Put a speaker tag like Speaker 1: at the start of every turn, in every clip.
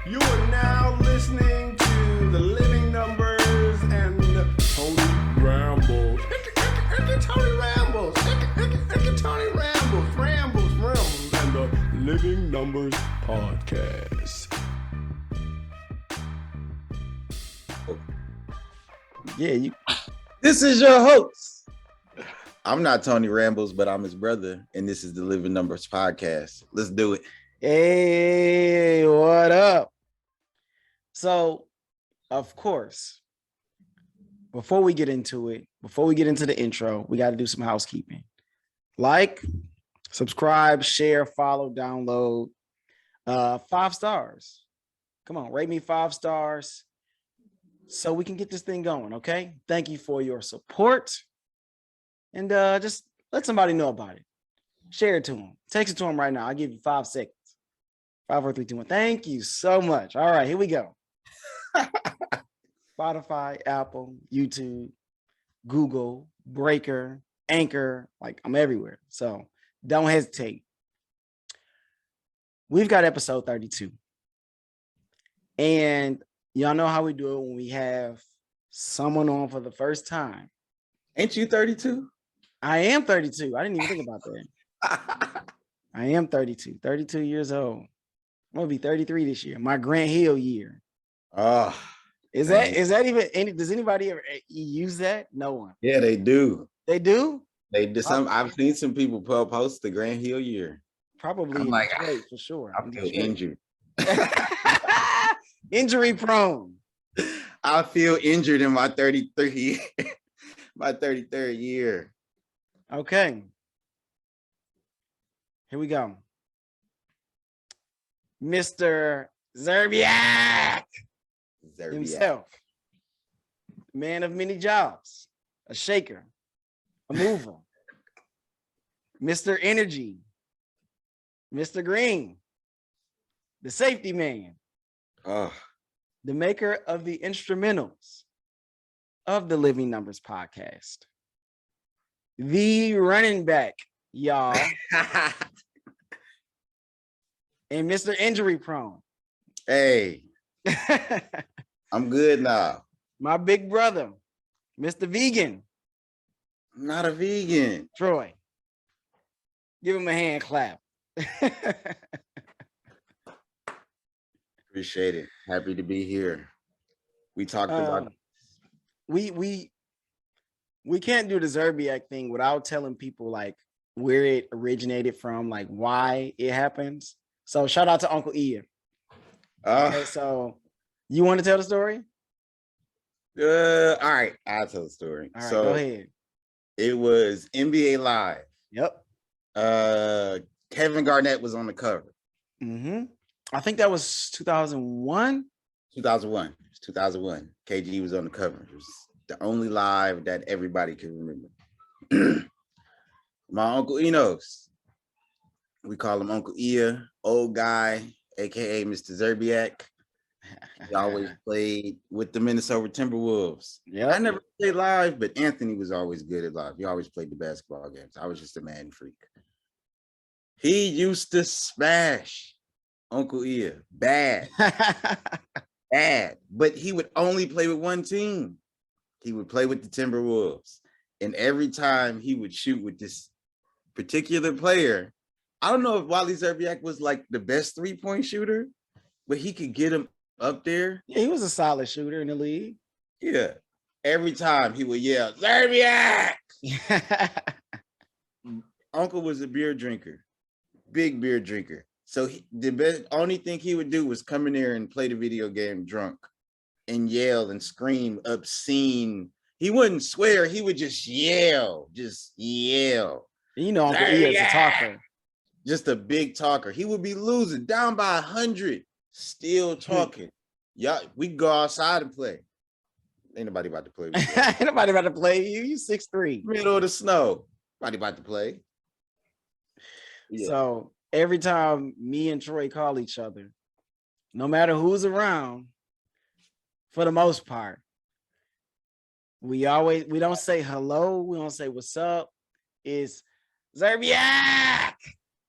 Speaker 1: You are now listening to the Living Numbers and Tony Rambles. Tony Rambles. Tony Rambles, and the Living Numbers podcast.
Speaker 2: Yeah, this is your host. I'm not Tony Rambles, but I'm his brother, and this is the Living Numbers podcast. Let's do it.
Speaker 3: Hey, what up? So, of course, before we get into it, before we get into the intro, we got to do some housekeeping. Like, subscribe, share, follow, download. 5 stars. Come on, rate me 5 stars so we can get this thing going, okay? Thank you for your support. And just let somebody know about it. Share it to them. Text it to them right now. I'll give you 5 seconds. 5, 4, 3, 2, 1. Thank you so much. All right, here we go. Spotify, Apple, YouTube, Google, Breaker, Anchor. Like, I'm everywhere. So don't hesitate. We've got episode 32. And y'all know how we do it when we have someone on for the first time.
Speaker 2: Ain't you 32?
Speaker 3: I am 32. I didn't even think about that. I am 32 years old. I'm gonna be 33 this year. My Grant Hill year.
Speaker 2: Oh,
Speaker 3: is that even any? Does anybody ever use that? No one.
Speaker 2: Yeah, they do.
Speaker 3: They do.
Speaker 2: They do. I've seen some people post the Grant Hill year.
Speaker 3: Probably
Speaker 2: I'm
Speaker 3: in
Speaker 2: like,
Speaker 3: Detroit for sure.
Speaker 2: I feel injured.
Speaker 3: Injury prone.
Speaker 2: I feel injured in my 33, my 33rd year.
Speaker 3: Okay. Here we go. Mr. Zerbiak himself. Man of many jobs. A shaker. A mover. Mr. Energy. Mr. Green. The safety man.
Speaker 2: Oh.
Speaker 3: The maker of the instrumentals of the Living Numbers podcast. The running back, y'all. And Mr. Injury Prone.
Speaker 2: Hey, I'm good now.
Speaker 3: My big brother, Mr. Vegan.
Speaker 2: I'm not a vegan.
Speaker 3: Troy. Give him a hand clap.
Speaker 2: Appreciate it. Happy to be here. We talked about
Speaker 3: we can't do the Zerbiak thing without telling people like where it originated from, like why it happens. So shout out to Uncle Ian. Okay, so you want to tell the story?
Speaker 2: All right, I'll tell the story.
Speaker 3: All right,
Speaker 2: so
Speaker 3: go ahead.
Speaker 2: It was NBA Live.
Speaker 3: Yep.
Speaker 2: Kevin Garnett was on the cover.
Speaker 3: Mm-hmm. I think that was 2001.
Speaker 2: 2001. It was 2001. KG was on the cover. It was the only live that everybody can remember. My Uncle Enos. We call him Uncle Ia, old guy, aka Mr. Zerbiak. He always played with the Minnesota Timberwolves.
Speaker 3: Yeah,
Speaker 2: I never played live, but Anthony was always good at live. He always played the basketball games. I was just a Madden freak. He used to smash Uncle Ia bad, bad, but he would only play with one team. He would play with the Timberwolves, and every time he would shoot with this particular player, I don't know if Wally Zerbiak was like the best 3-point shooter, but he could get him up there.
Speaker 3: Yeah, he was a solid shooter in the league.
Speaker 2: Yeah. Every time he would yell, Zerbiak! Uncle was a beer drinker, big beer drinker. So the only thing he would do was come in there and play the video game drunk and yell and scream obscene. He wouldn't swear. He would just yell.
Speaker 3: You know, Uncle E is a talker.
Speaker 2: Just a big talker. He would be losing down by 100, still talking. Yeah, we can go outside and play. Ain't nobody about to play with you.
Speaker 3: Ain't nobody about to play you. You 6'3".
Speaker 2: Middle of the snow. Nobody about to play.
Speaker 3: Yeah. So every time me and Troy call each other, no matter who's around, for the most part, we don't say hello. We don't say what's up. It's Zerbiak.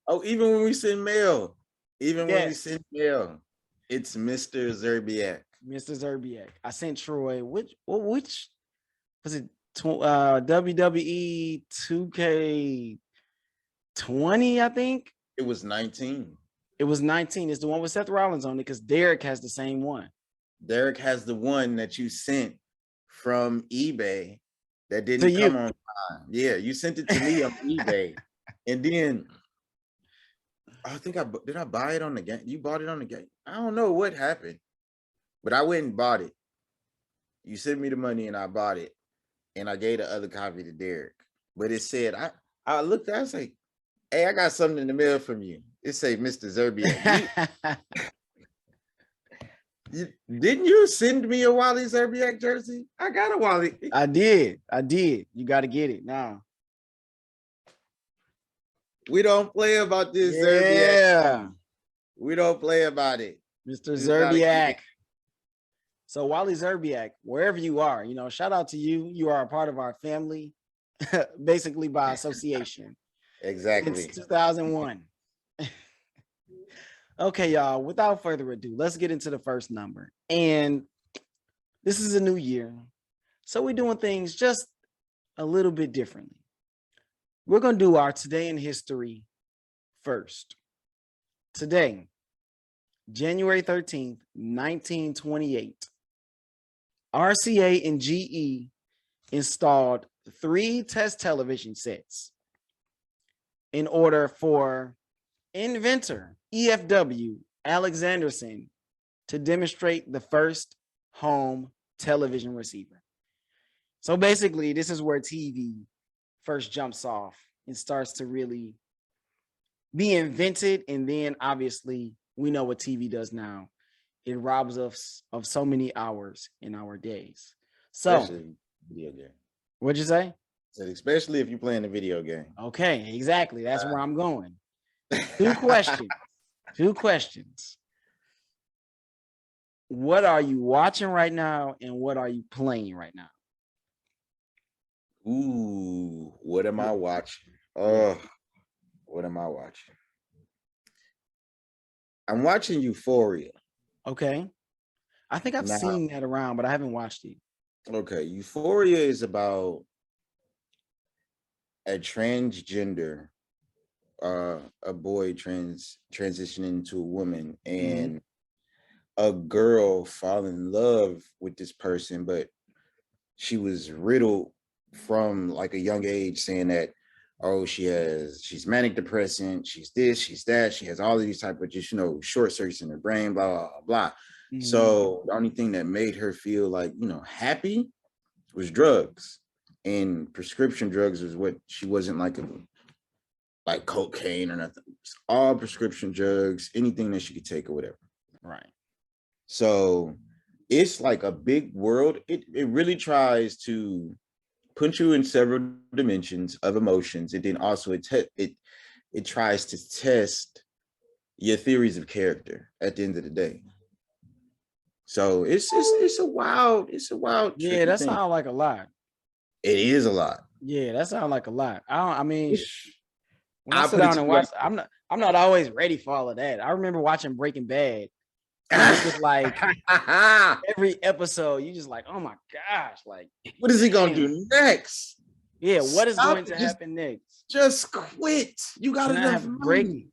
Speaker 2: Oh, even when we send mail. When we send mail. It's Mr. Zerbiak.
Speaker 3: Mr. Zerbiak. I sent Troy. Which was it? WWE 2K20, I think.
Speaker 2: It was 19.
Speaker 3: It was 19. It's the one with Seth Rollins on it because Derek has the same one.
Speaker 2: Derek has the one that you sent from eBay that didn't come on time. Yeah, you sent it to me on eBay. And then I think did I buy it on the game? You bought it on the game? I don't know what happened, but I went and bought it. You sent me the money and I bought it. And I gave the other copy to Derek. But it said, I looked, I was like, hey, I got something in the mail from you. It said Mr. Zerbiak. Didn't you send me a Wally Zerbiak jersey? I got a Wally.
Speaker 3: I did. You got to get it now.
Speaker 2: We don't play about this,
Speaker 3: Yeah.
Speaker 2: Zerbiak. We don't play about it.
Speaker 3: Mr. Zerbiak. So Wally Zerbiak, wherever you are, shout out to you. You are a part of our family, basically by association.
Speaker 2: Exactly.
Speaker 3: Since 2001. Okay, y'all, without further ado, let's get into the first number. And this is a new year. So we're doing things just a little bit differently. We're going to do our Today in History first. Today, January 13th, 1928, RCA and GE installed 3 test television sets in order for inventor EFW Alexanderson to demonstrate the first home television receiver. So basically, this is where TV first jumps off and starts to really be invented. And then obviously we know what TV does now. It robs us of so many hours in our days. So
Speaker 2: video game.
Speaker 3: What'd you say?
Speaker 2: Said especially if you're playing a video game.
Speaker 3: Okay, exactly. That's where I'm going. 2 questions. 2 questions. What are you watching right now and what are you playing right now?
Speaker 2: Ooh, what am I watching? Oh, what am I watching? I'm watching Euphoria.
Speaker 3: Okay. I think I've seen that around, but I haven't watched it.
Speaker 2: Okay, Euphoria is about a transgender, a boy transitioning into a woman, and a girl fall in love with this person, but she was riddled from like a young age saying that, oh, she's manic depressant, she's this, she's that, she has all of these type of just, short circuits in her brain, blah, blah, blah. So the only thing that made her feel like, happy was drugs, and prescription drugs was what she wasn't like cocaine or nothing. It's all prescription drugs, anything that she could take or whatever.
Speaker 3: Right.
Speaker 2: So it's like a big world. It really tries to put you in several dimensions of emotions, and then also it tries to test your theories of character at the end of the day. So it's a wild
Speaker 3: yeah, that
Speaker 2: thing.
Speaker 3: sounds like a lot.
Speaker 2: It is a lot.
Speaker 3: Yeah, that sounds like a lot. When I sit down and watch, I'm not always ready for all of that. I remember watching Breaking Bad. It was like every episode, you just like, oh my gosh, like
Speaker 2: what is he gonna do next?
Speaker 3: Yeah, what is going to happen next?
Speaker 2: Just quit. You got enough money.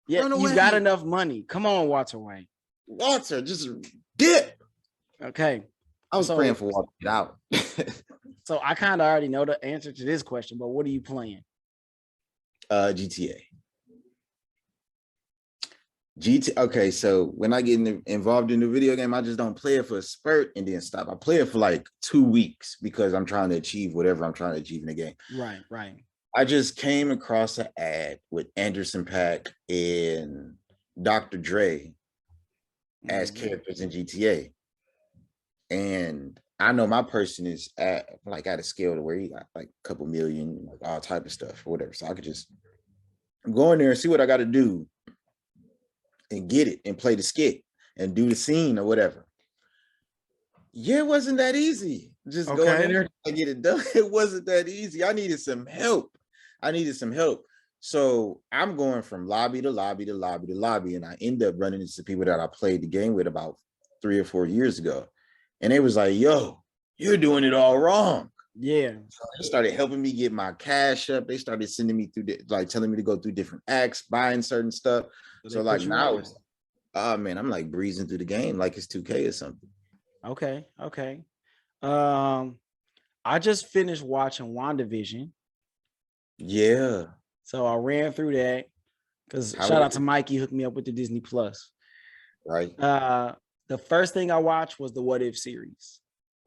Speaker 3: Yeah, you got enough money. Come on, Walter White.
Speaker 2: Walter, just get.
Speaker 3: Okay.
Speaker 2: I was praying for Walter to get out.
Speaker 3: So I kind of already know the answer to this question, but what are you playing?
Speaker 2: GTA. Okay, so when I get involved in the video game, I just don't play it for a spurt and then stop. I play it for like 2 weeks because I'm trying to achieve whatever I'm trying to achieve in the game.
Speaker 3: Right.
Speaker 2: I just came across an ad with Anderson .Paak and Dr. Dre as characters in GTA. And I know my person is at a scale to where he got like a couple million, like all type of stuff or whatever. So I could just go in there and see what I got to do and get it and play the skit and do the scene or whatever. Yeah, it wasn't that easy. Just go in there and get it done. It wasn't that easy. I needed some help. So I'm going from lobby to lobby to lobby to lobby, and I end up running into people that I played the game with about 3 or 4 years ago. And they was like, yo, you're doing it all wrong.
Speaker 3: Yeah.
Speaker 2: So they started helping me get my cash up. They started sending me through like telling me to go through different acts, buying certain stuff. So like now it's oh man, I'm like breezing through the game like it's 2K or something.
Speaker 3: Okay. Okay. I just finished watching WandaVision.
Speaker 2: Yeah.
Speaker 3: So I ran through that because
Speaker 2: How
Speaker 3: shout
Speaker 2: was
Speaker 3: out to
Speaker 2: it?
Speaker 3: Mikey, hooked me up with the Disney Plus.
Speaker 2: Right.
Speaker 3: The first thing I watched was the What If series.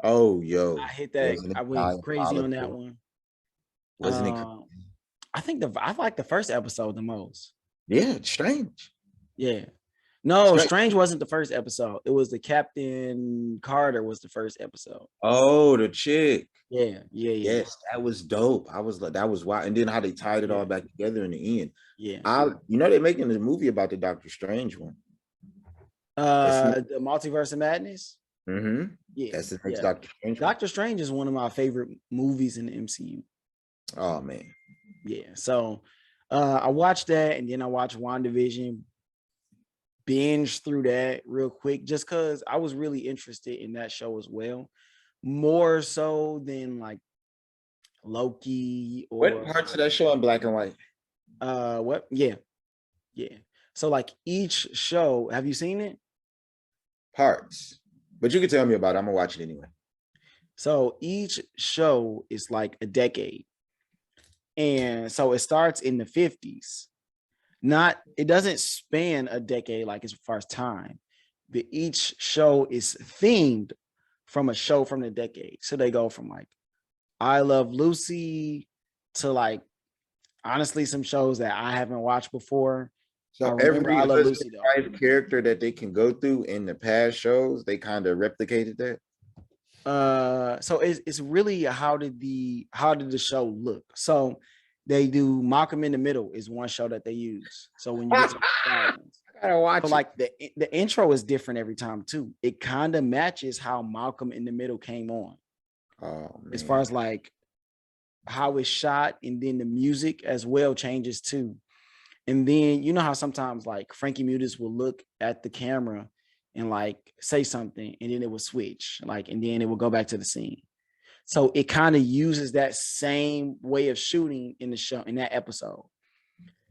Speaker 2: Oh, yo.
Speaker 3: I hit that.
Speaker 2: Wasn't it
Speaker 3: I went crazy on that
Speaker 2: diabolical?
Speaker 3: one.
Speaker 2: Wasn't it?
Speaker 3: I think I like the first episode the most.
Speaker 2: Yeah, it's strange.
Speaker 3: Yeah. No,
Speaker 2: Strange.
Speaker 3: Strange wasn't the first episode. It was the Captain Carter was the first episode.
Speaker 2: Oh, the chick.
Speaker 3: Yeah.
Speaker 2: Yes, that was dope. I was like, that was wild. And then how they tied it all back together in the end.
Speaker 3: Yeah.
Speaker 2: They're making a movie about the Doctor Strange one.
Speaker 3: The Multiverse of Madness.
Speaker 2: Mm-hmm.
Speaker 3: Yeah.
Speaker 2: That's the next Doctor Strange one.
Speaker 3: Doctor Strange is one of my favorite movies in the MCU.
Speaker 2: Oh man.
Speaker 3: Yeah. So I watched that and then I watched WandaVision, binge through that real quick just because I was really interested in that show as well. More so than like Loki or
Speaker 2: What parts of that show in black and white?
Speaker 3: what? Yeah. So like each show, have you seen it?
Speaker 2: Parts. But you can tell me about it. I'm gonna watch it anyway.
Speaker 3: So each show is like a decade. And so it starts in the 50s. It doesn't span a decade like as far as time, but each show is themed from a show from the decade. So they go from like I Love Lucy to like honestly some shows that I haven't watched before.
Speaker 2: So every character that they can go through in the past shows, they kind of replicated that.
Speaker 3: So it's really how did the show look? So they do Malcolm in the Middle is one show that they use. So when you get to
Speaker 2: I gotta watch
Speaker 3: like the intro is different every time too. It kind of matches how Malcolm in the Middle came on.
Speaker 2: Oh, man.
Speaker 3: As far as like how it's shot, and then the music as well changes too. And then you know how sometimes like Frankie Muniz will look at the camera and like say something, and then it will switch, like, and then it will go back to the scene. So it kind of uses that same way of shooting in the show in that episode.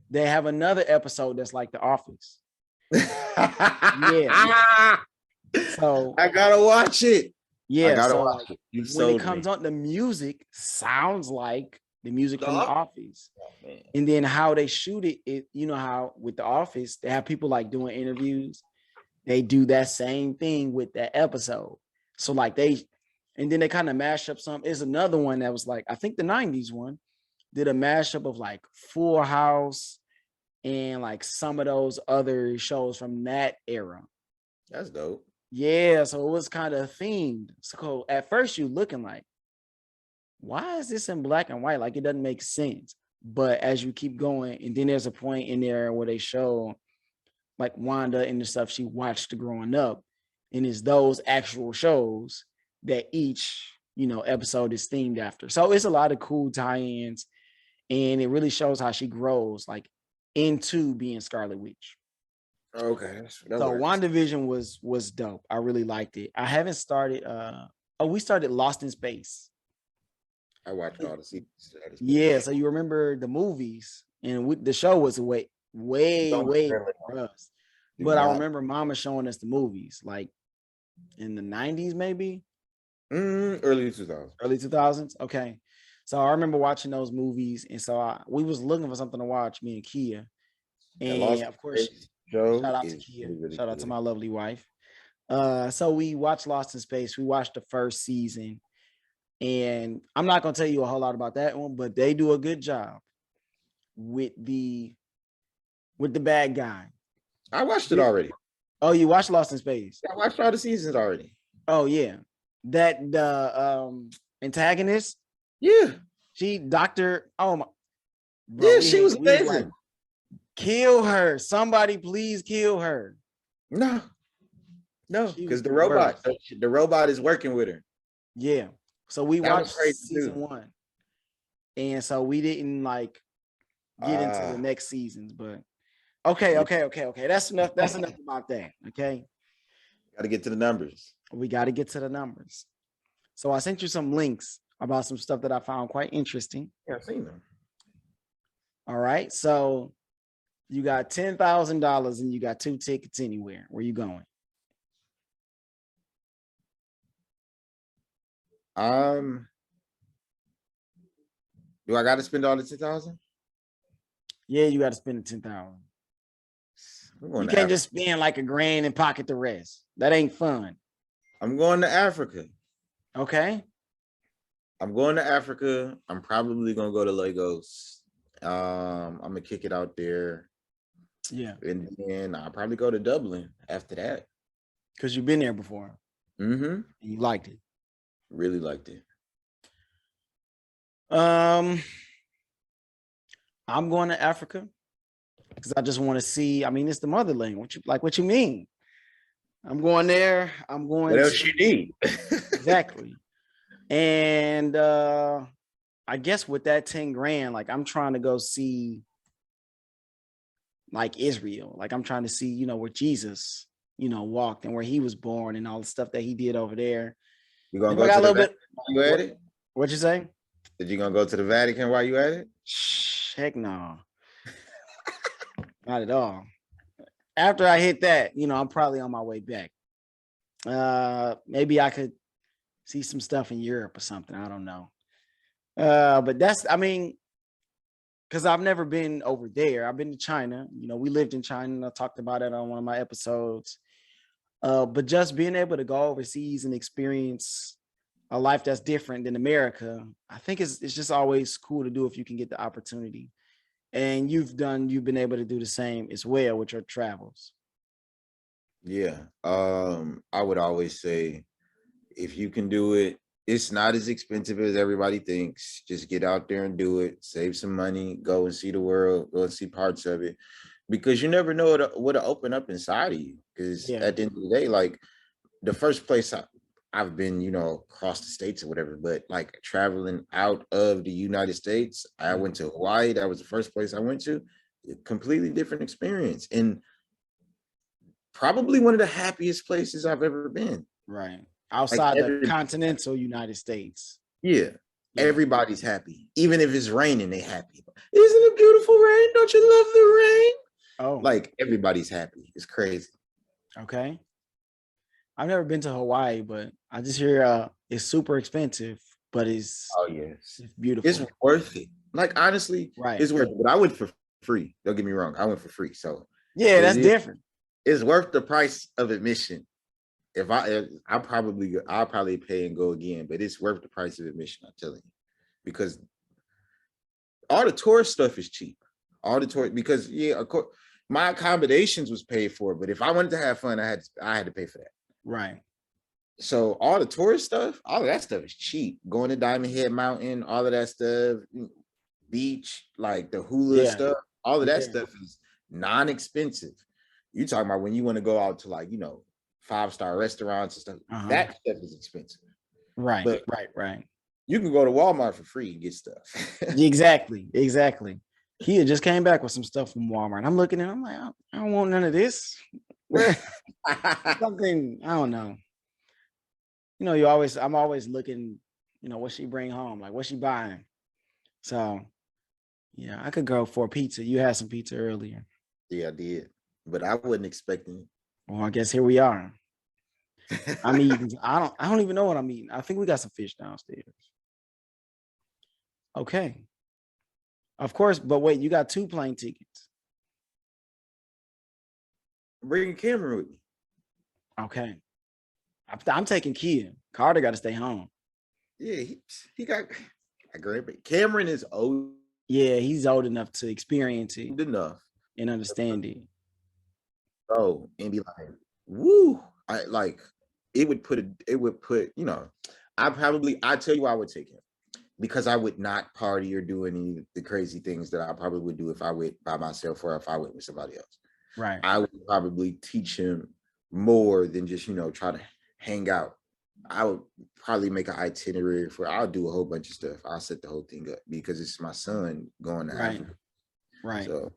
Speaker 3: They have another episode that's like The Office. Yeah. So
Speaker 2: I gotta watch it.
Speaker 3: Yeah. So
Speaker 2: watch
Speaker 3: like,
Speaker 2: it.
Speaker 3: when it comes on, the music sounds like the music from The Office.
Speaker 2: Oh, man.
Speaker 3: And then how they shoot it, you know how with The Office, they have people like doing interviews. They do that same thing with that episode. So like and then they kind of mash up some. It's another one that was like, I think the 90s one did a mashup of like Full House and like some of those other shows from that era.
Speaker 2: That's dope.
Speaker 3: Yeah, so it was kind of themed. So at first you looking like, why is this in black and white? Like it doesn't make sense. But as you keep going, and then there's a point in there where they show like Wanda and the stuff she watched growing up, and it's those actual shows that each, episode is themed after. So it's a lot of cool tie-ins, and it really shows how she grows like into being Scarlet Witch.
Speaker 2: Okay.
Speaker 3: So WandaVision was dope. I really liked it. I haven't started we started Lost in Space.
Speaker 2: I watched all the seasons.
Speaker 3: Yeah, so you remember the movies, and the show was way for us. But I remember Mama showing us the movies like in the 90s, maybe
Speaker 2: early 2000s.
Speaker 3: Early 2000s. Okay, so I remember watching those movies, and so we was looking for something to watch, me and Kia, and of course, shout out to Kia, really shout out to my lovely wife. So we watched Lost in Space. We watched the first season. And I'm not going to tell you a whole lot about that one, but they do a good job with the bad guy.
Speaker 2: I watched it already.
Speaker 3: Oh, you watched Lost in Space?
Speaker 2: I watched all the seasons already.
Speaker 3: Oh, yeah. That the antagonist?
Speaker 2: Yeah.
Speaker 3: She, Dr. Oh, my.
Speaker 2: Bro, yeah, she was amazing.
Speaker 3: Like, kill her. Somebody please kill her.
Speaker 2: No, because the robot is working with her.
Speaker 3: Yeah. So we watched season 1, and so we didn't like get into the next seasons. But okay. That's enough. That's enough about that. Okay.
Speaker 2: Got to get to the numbers.
Speaker 3: We got to get to the numbers. So I sent you some links about some stuff that I found quite interesting.
Speaker 2: Yeah, I've seen them.
Speaker 3: All right. So you got $10,000 and you got 2 tickets anywhere. Where you going?
Speaker 2: Do I got to spend all the 10,000?
Speaker 3: Yeah, you got to spend the 10,000. You can't just spend like $1,000 and pocket the rest. That ain't fun.
Speaker 2: I'm going to Africa.
Speaker 3: Okay.
Speaker 2: I'm going to Africa. I'm probably gonna go to Lagos. I'm gonna kick it out there.
Speaker 3: Yeah.
Speaker 2: And then I'll probably go to Dublin after that.
Speaker 3: Because you've been there before.
Speaker 2: Mm-hmm.
Speaker 3: And you liked it.
Speaker 2: Really liked it.
Speaker 3: I'm going to Africa because I just want to see. I mean, it's the motherland. What you mean? I'm going there. I'm going.
Speaker 2: What else you need?
Speaker 3: Exactly. And I guess with that 10 grand, like I'm trying to go see like Israel. Like I'm trying to see, where Jesus, walked and where he was born and all the stuff that he did over there.
Speaker 2: You gonna go to the Vatican while you at it?
Speaker 3: What'd you say?
Speaker 2: Did you gonna go to the Vatican while you at it?
Speaker 3: Heck no. Not at all. After I hit that, I'm probably on my way back. Maybe I could see some stuff in Europe or something. I don't know. But because I've never been over there. I've been to China. We lived in China and I talked about it on one of my episodes. But just being able to go overseas and experience a life that's different than America, I think it's just always cool to do if you can get the opportunity. And you've been able to do the same as well with your travels.
Speaker 2: Yeah. I would always say if you can do it, it's not as expensive as everybody thinks. Just get out there and do it. Save some money, go and see the world, go and see parts of it. Because you never know what'll open up inside of you. Because at the end of the day, like the first place I've been, across the states or whatever, but like traveling out of the United States, I went to Hawaii. That was the first place I went to. A completely different experience. And probably one of the happiest places I've ever been.
Speaker 3: Right. Outside the continental United States.
Speaker 2: Yeah. Everybody's happy. Even if it's raining, they happy. Isn't it beautiful rain? Don't you love the rain?
Speaker 3: Oh.
Speaker 2: Like everybody's happy. It's crazy.
Speaker 3: Okay. I've never been to Hawaii, but I just hear it's super expensive, but it's beautiful.
Speaker 2: It's worth it. Like honestly, it's worth it. But I went for free. Don't get me wrong. I went for free. So
Speaker 3: that's different.
Speaker 2: It's worth the price of admission. I'll probably pay and go again, but it's worth the price of admission, I'm telling you. Because all the tourist stuff is cheap. Because of course, my accommodations was paid for, but if I wanted to have fun, I had to pay for that.
Speaker 3: Right.
Speaker 2: So all the tourist stuff, all of that stuff is cheap. Going to Diamond Head Mountain, all of that stuff, beach, like the hula stuff, all of that stuff is non-expensive. You talking about when you want to go out to 5-star restaurants and stuff, that stuff is expensive.
Speaker 3: Right.
Speaker 2: But
Speaker 3: right.
Speaker 2: You can go to Walmart for free and get stuff.
Speaker 3: Exactly. He had just came back with some stuff from Walmart. I'm looking at it, I'm like, I don't want none of this. Something, I don't know. I'm always looking, what she bring home, like what she buying. So yeah, I could go for a pizza. You had some pizza earlier.
Speaker 2: Yeah, I did. But I wasn't expecting it.
Speaker 3: Well, I guess here we are. I'm eating. I don't even know what I'm eating. I think we got some fish downstairs. Okay. Of course, but wait, you got 2 plane tickets.
Speaker 2: Bring Cameron with me.
Speaker 3: Okay. I'm taking Kia. Carter got to stay home.
Speaker 2: Yeah, he got great. But Cameron is old.
Speaker 3: Yeah, he's old enough to experience it.
Speaker 2: Old enough.
Speaker 3: And understand it.
Speaker 2: Oh, and be like, woo. It would put, I tell you why I would take him. Because I would not party or do any of the crazy things that I probably would do if I went by myself or if I went with somebody else.
Speaker 3: Right.
Speaker 2: I would probably teach him more than just, try to hang out. I would probably make an itinerary I'll do a whole bunch of stuff. I'll set the whole thing up because it's my son going to Africa.
Speaker 3: Right.
Speaker 2: So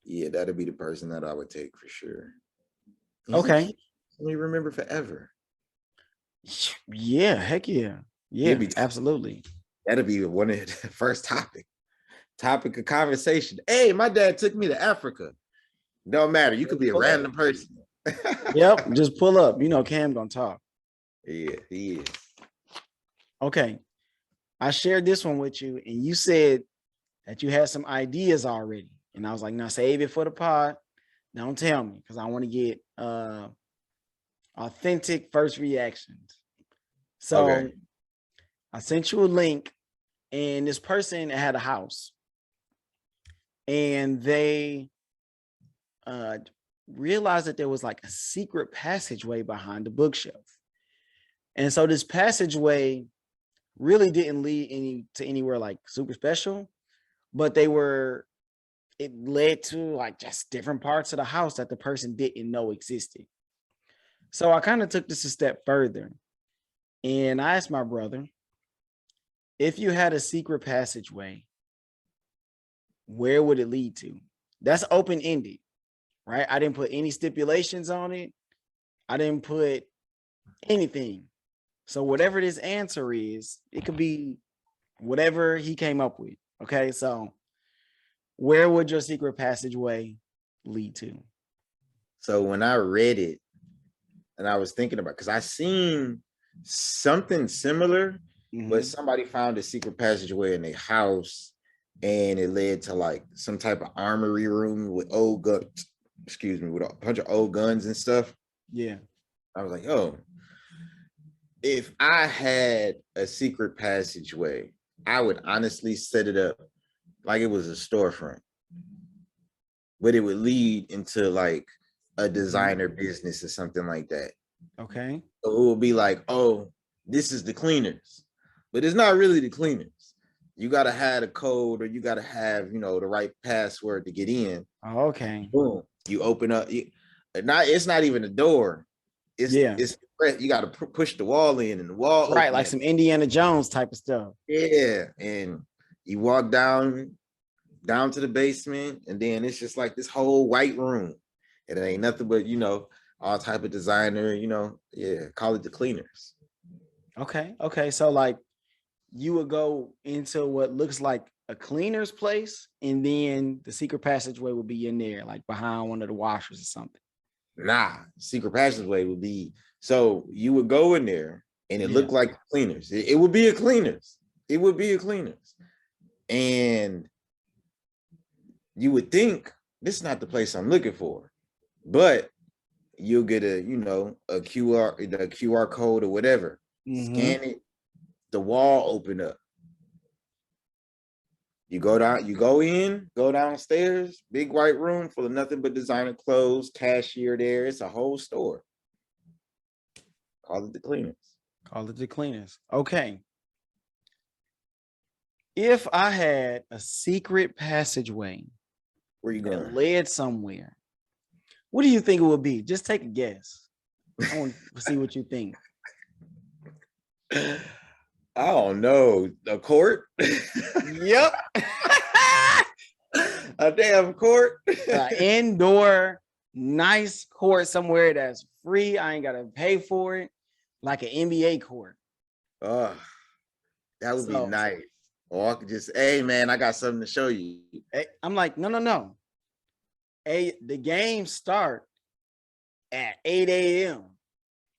Speaker 2: yeah, that'd be the person that I would take for sure.
Speaker 3: Okay.
Speaker 2: We remember forever.
Speaker 3: Yeah, heck yeah. Yeah,
Speaker 2: He'd be
Speaker 3: absolutely.
Speaker 2: that'd be one of the first topic of conversation. Hey, my dad took me to Africa. Don't matter. You could be a random person.
Speaker 3: Yep, just pull up. You know, Cam gonna talk.
Speaker 2: Yeah, he is.
Speaker 3: Okay. I shared this one with you, and you said that you had some ideas already. And I was like, now save it for the pod. Don't tell me, because I want to get authentic first reactions. So
Speaker 2: Okay.
Speaker 3: I sent you a link, and this person had a house, and they realized that there was like a secret passageway behind the bookshelf. And so this passageway really didn't lead to anywhere like super special, but it led to like just different parts of the house that the person didn't know existed. So I kind of took this a step further, and I asked my brother, if you had a secret passageway, where would it lead to? That's open-ended, right? I didn't put any stipulations on it. I didn't put anything. So whatever this answer is, it could be whatever he came up with. Okay, so where would your secret passageway lead to?
Speaker 2: So when I read it, and I was thinking about, because I seen something similar, but somebody found a secret passageway in their house, and it led to like some type of armory room with old guns. Excuse me, with a bunch of old guns and stuff.
Speaker 3: Yeah.
Speaker 2: I was like, oh, if I had a secret passageway, I would honestly set it up like it was a storefront, but it would lead into like a designer business or something like that.
Speaker 3: Okay.
Speaker 2: So it will be like, oh, this is the cleaners, but it's not really the cleaners. You got to have a code, or you got to have, the right password to get in.
Speaker 3: Okay.
Speaker 2: Boom. You open up. It's not even a door. It's you got to push the wall in, and the wall
Speaker 3: right, like some Indiana Jones type of stuff.
Speaker 2: Yeah, and you walk down to the basement, and then it's just like this whole white room, and it ain't nothing but all type of designer. Call it the cleaners.
Speaker 3: Okay. So like, you would go into what looks like a cleaner's place, and then the secret passageway would be in there, like behind one of the washers or something.
Speaker 2: Nah, secret passageway would be, so you would go in there, and it looked like cleaners. It would be a cleaners. It would be a cleaners. And you would think this is not the place I'm looking for, but you'll get a QR code or whatever. Scan it, the wall open up. You go downstairs, big white room full of nothing but designer clothes, cashier there. It's a whole store. Call it the cleaners.
Speaker 3: Okay. If I had a secret passageway,
Speaker 2: where you going?
Speaker 3: Led somewhere, what do you think it would be? Just take a guess. I want to see what you think.
Speaker 2: I don't know. A court?
Speaker 3: Yep.
Speaker 2: A damn court.
Speaker 3: Indoor, nice court somewhere that's free. I ain't got to pay for it. Like an NBA court.
Speaker 2: Oh, that would be nice. Or I could just, hey man, I got something to show you.
Speaker 3: I'm like, no. Hey, the games start at 8 a.m.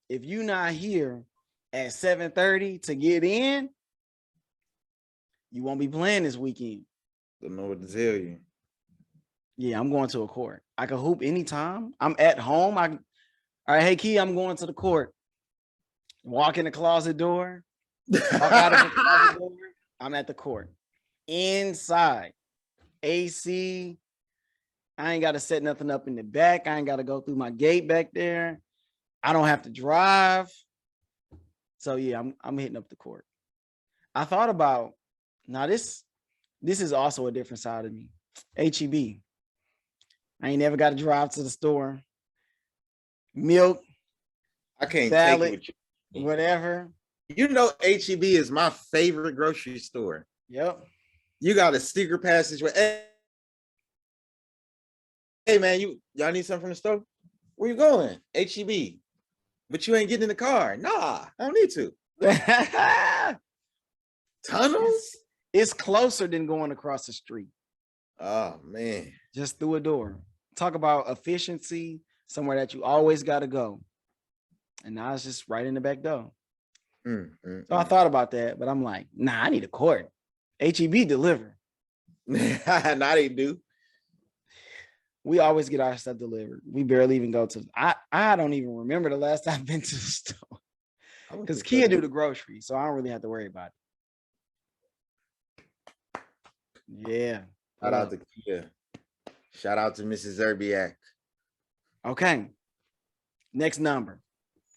Speaker 3: If you're not here at 7:30 to get in, you won't be playing this weekend.
Speaker 2: Don't know what to tell you.
Speaker 3: Yeah, I'm going to a court. I can hoop anytime. I'm at home. All right, hey Key, I'm going to the court. Walk in the closet door. Walk out of the closet door. I'm at the court. Inside. AC. I ain't got to set nothing up in the back. I ain't got to go through my gate back there. I don't have to drive. So yeah, I'm hitting up the court. I thought about, now this is also a different side of me. HEB. I ain't never got to drive to the store. Milk.
Speaker 2: I can't
Speaker 3: salad,
Speaker 2: take it with you.
Speaker 3: Whatever.
Speaker 2: HEB is my favorite grocery store.
Speaker 3: Yep.
Speaker 2: You got a secret passageway. hey man, y'all need something from the store? Where you going? HEB. But you ain't getting in the car. Nah, I don't need to. Tunnels?
Speaker 3: It's closer than going across the street,
Speaker 2: Oh man.
Speaker 3: just through a door. Talk about efficiency, somewhere that you always got to go. And now it's just right in the back door. So I thought about that, but I'm like, nah, I need a court. HEB deliver.
Speaker 2: Now they do.
Speaker 3: We always get our stuff delivered. We barely even go to. I don't even remember the last time I've been to the store because Kia do the groceries, so I don't really have to worry about it. Yeah.
Speaker 2: Shout out to Kia. Shout out to Mrs. Zerbiak.
Speaker 3: Okay. Next number.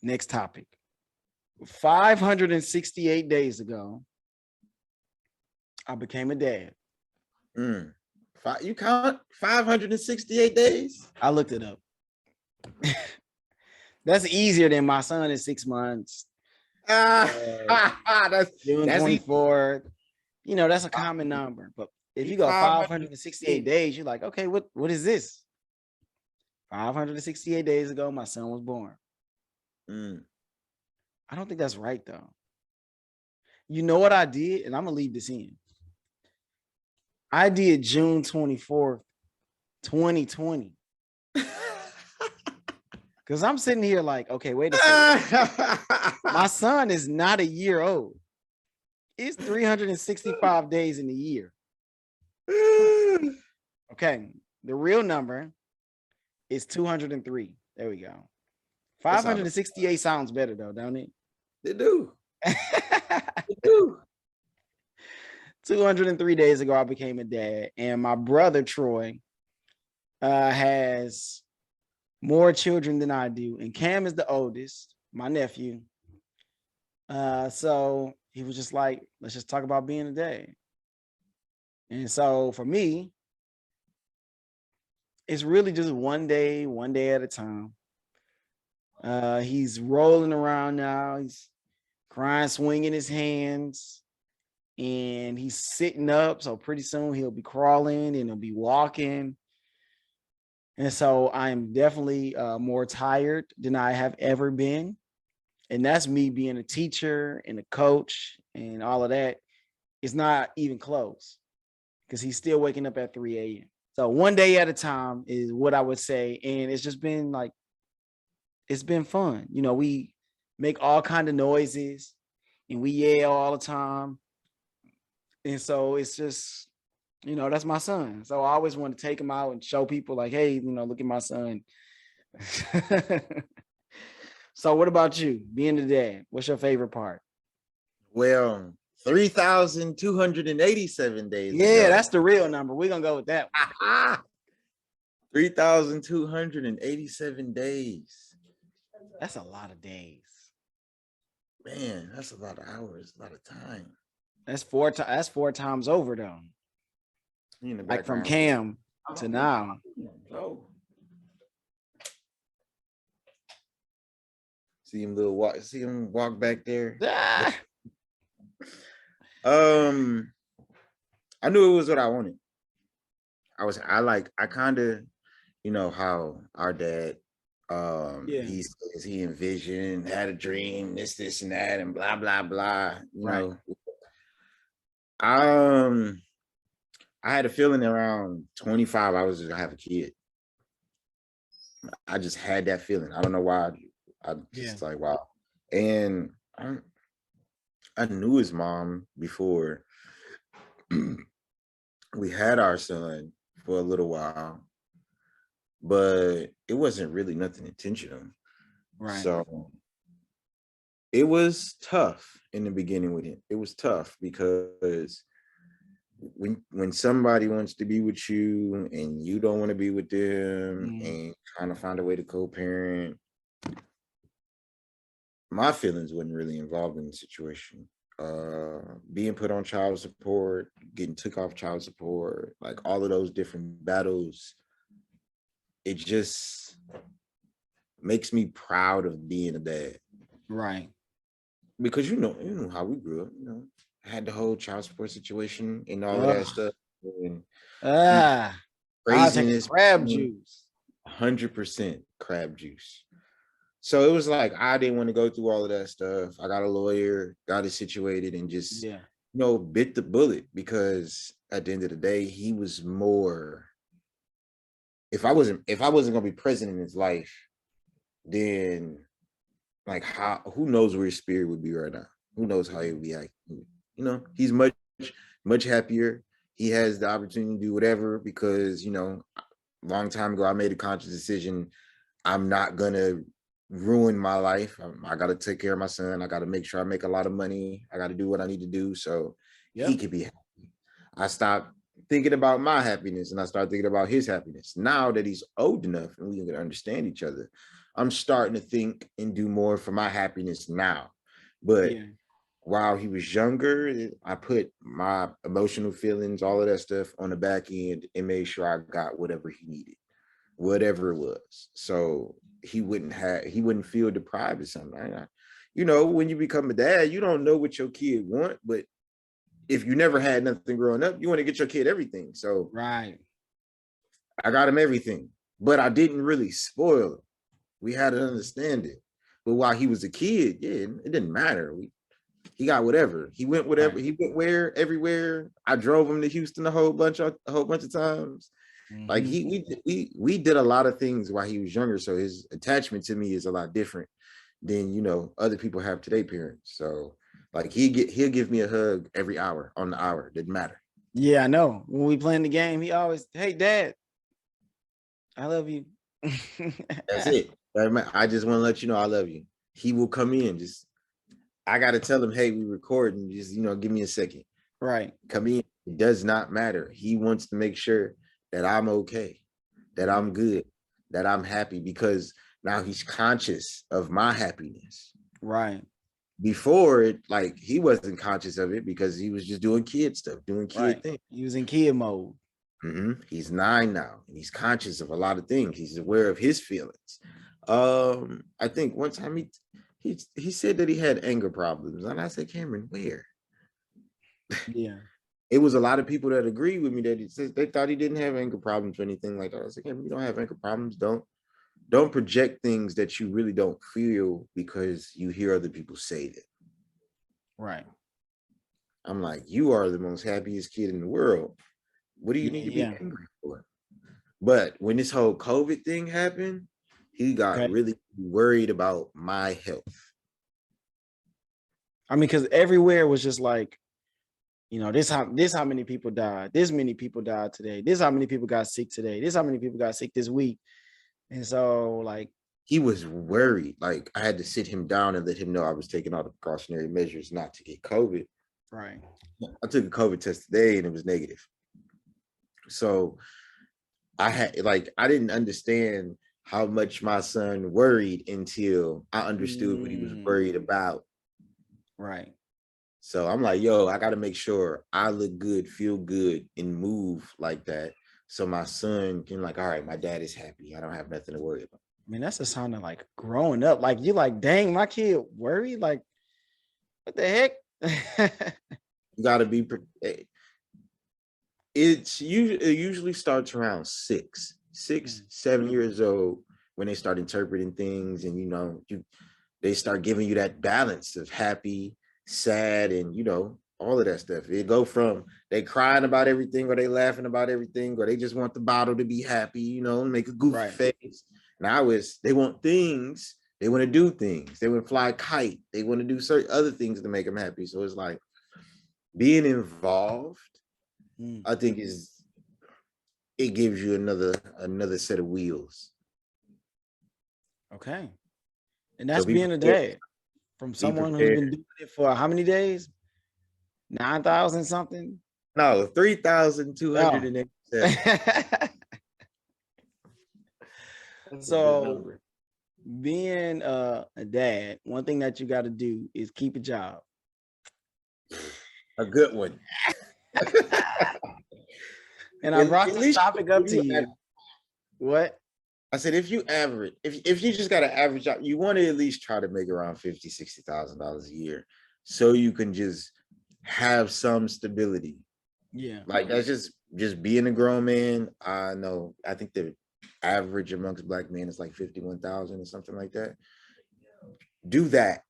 Speaker 3: Next topic. 568 days ago, I became a dad.
Speaker 2: You count 568 days?
Speaker 3: I looked it up. That's easier than my son is 6 months.
Speaker 2: That's
Speaker 3: June 24th. You know, that's a common number. But if you go 568 days, you're like, okay, what is this? 568 days ago, my son was born. I don't think that's right, though. You know what I did? And I'm going to leave this in. I did June 24th, 2020. Because I'm sitting here like, okay, wait a second. My son is not a year old. It's 365 days in a year. Okay. The real number is 203. There we go. 568 sounds better, though, don't it?
Speaker 2: They do. They do.
Speaker 3: 203 days ago, I became a dad, and my brother Troy has more children than I do, and Cam is the oldest, my nephew. So he was just like, let's just talk about being a dad. And so for me, it's really just one day at a time. He's rolling around now. He's crying, swinging his hands, and he's sitting up. So pretty soon he'll be crawling and he'll be walking. And so I'm definitely more tired than I have ever been. And that's me being a teacher and a coach and all of that. It's not even close because he's still waking up at 3 a.m. So one day at a time is what I would say. And it's just been like, it's been fun. You know, we make all kind of noises and we yell all the time. And so it's just, you know, that's my son. So I always want to take him out and show people like, hey, you know, look at my son. So what about you being the dad? What's your favorite part?
Speaker 2: Well, 3,287 days.
Speaker 3: Yeah,
Speaker 2: ago.
Speaker 3: that's the real number. We're going to go with that one.
Speaker 2: 3,287 days.
Speaker 3: That's a lot of days.
Speaker 2: Man, that's a lot of hours, a lot of time.
Speaker 3: That's four times over though. Like from Cam to now.
Speaker 2: Oh. See him walk back there.
Speaker 3: Ah!
Speaker 2: I knew it was what I wanted. I kind of, you know, how our dad he says he envisioned, had a dream, this and that, and blah blah blah. You know. I had a feeling around 25 I was gonna have a kid. I just had that feeling. I don't know why. I just like, wow. And I knew his mom before we had our son for a little while, but it wasn't really nothing intentional.
Speaker 3: Right.
Speaker 2: So it was tough in the beginning with him. It was tough because when somebody wants to be with you and you don't want to be with them and trying to find a way to co-parent, my feelings wasn't really involved in the situation. Being put on child support, getting took off child support, like all of those different battles, it just makes me proud of being a dad.
Speaker 3: Right.
Speaker 2: Because you know how we grew up, you know, had the whole child support situation and all of that stuff. And
Speaker 3: I'll take a
Speaker 2: craziness.
Speaker 3: crab juice.
Speaker 2: 100% crab juice. So it was like I didn't want to go through all of that stuff. I got a lawyer, got it situated, and just
Speaker 3: Yeah.
Speaker 2: bit the bullet, because at the end of the day, he was more. If I wasn't gonna be present in his life, then like who knows where his spirit would be right now? Who knows how he would be acting? He's much happier. He has the opportunity to do whatever, because long time ago I made a conscious decision. I'm not gonna ruin my life. I got to take care of my son. I got to make sure I make a lot of money. I got to do what I need to do so he could be happy. I stopped thinking about my happiness and I started thinking about his happiness. Now that he's old enough and we can understand each other, I'm starting to think and do more for my happiness now. But while he was younger, I put my emotional feelings, all of that stuff on the back end, and made sure I got whatever he needed, whatever it was. So he wouldn't feel deprived of something. When you become a dad, you don't know what your kid want, but if you never had nothing growing up, you want to get your kid everything. So
Speaker 3: right,
Speaker 2: I got him everything, but I didn't really spoil him. We had to understand it. But while he was a kid, it didn't matter. He got whatever. He went whatever. Right. He went everywhere. I drove him to Houston a whole bunch of times. Mm-hmm. Like we did a lot of things while he was younger. So his attachment to me is a lot different than other people have to their parents. So like he'll give me a hug every hour on the hour. Didn't matter.
Speaker 3: Yeah, I know. When we playing the game, he always, hey, Dad, I love you.
Speaker 2: That's it. I just want to let you know I love you. He will come in. I got to tell him, hey, we recording. Just give me a second.
Speaker 3: Right.
Speaker 2: Come in. It does not matter. He wants to make sure that I'm okay, that I'm good, that I'm happy, because now he's conscious of my happiness.
Speaker 3: Right.
Speaker 2: Before it, like he wasn't conscious of it because he was just doing kid stuff, doing kid things.
Speaker 3: He was in kid mode.
Speaker 2: Mm-hmm. He's 9 now, and he's conscious of a lot of things. He's aware of his feelings. I think one time he said that he had anger problems, and I said, Cameron, where?
Speaker 3: Yeah.
Speaker 2: It was a lot of people that agreed with me that he said they thought he didn't have anger problems or anything like that. I said, Cameron, you don't have anger problems. Don't project things that you really don't feel because you hear other people say that.
Speaker 3: Right.
Speaker 2: I'm like, you are the most happiest kid in the world. What do you need to be angry for? But when this whole COVID thing happened, he got really worried about my health.
Speaker 3: I mean, because everywhere was just like, this how many people died. This many people died today. This how many people got sick today. This how many people got sick this week. And so, like,
Speaker 2: he was worried. Like, I had to sit him down and let him know I was taking all the precautionary measures not to get COVID.
Speaker 3: Right.
Speaker 2: I took a COVID test today and it was negative. So I didn't understand how much my son worried until I understood what he was worried about.
Speaker 3: Right.
Speaker 2: So I'm like, yo, I got to make sure I look good, feel good, and move like that. So my son can all right, my dad is happy. I don't have nothing to worry about.
Speaker 3: I mean, that's a sign of like growing up. Like you're like, dang, my kid worried. Like, what the heck?
Speaker 2: You got to be. It usually starts around 6, 7 years old when they start interpreting things, and they start giving you that balance of happy, sad, and all of that stuff. It go from they crying about everything, or they laughing about everything, or they just want the bottle to be happy, make a goofy face. Now they want things, they want to do things, they want to fly a kite, they want to do certain other things to make them happy. So it's like being involved, I think it gives you another set of wheels.
Speaker 3: Okay. And that's being a dad from someone who's been doing it for how many days? 9,000 something?
Speaker 2: No, 3,287.
Speaker 3: So being a dad, one thing that you got to do is keep a job.
Speaker 2: A good one.
Speaker 3: And I brought this topic up to you. What?
Speaker 2: I said, if you average, if you just got an average job, you want to at least try to make around $50,000, $60,000 a year, so you can just have some stability.
Speaker 3: Yeah.
Speaker 2: Like that's just being a grown man. I know. I think the average amongst black men is like 51,000 or something like that. Do that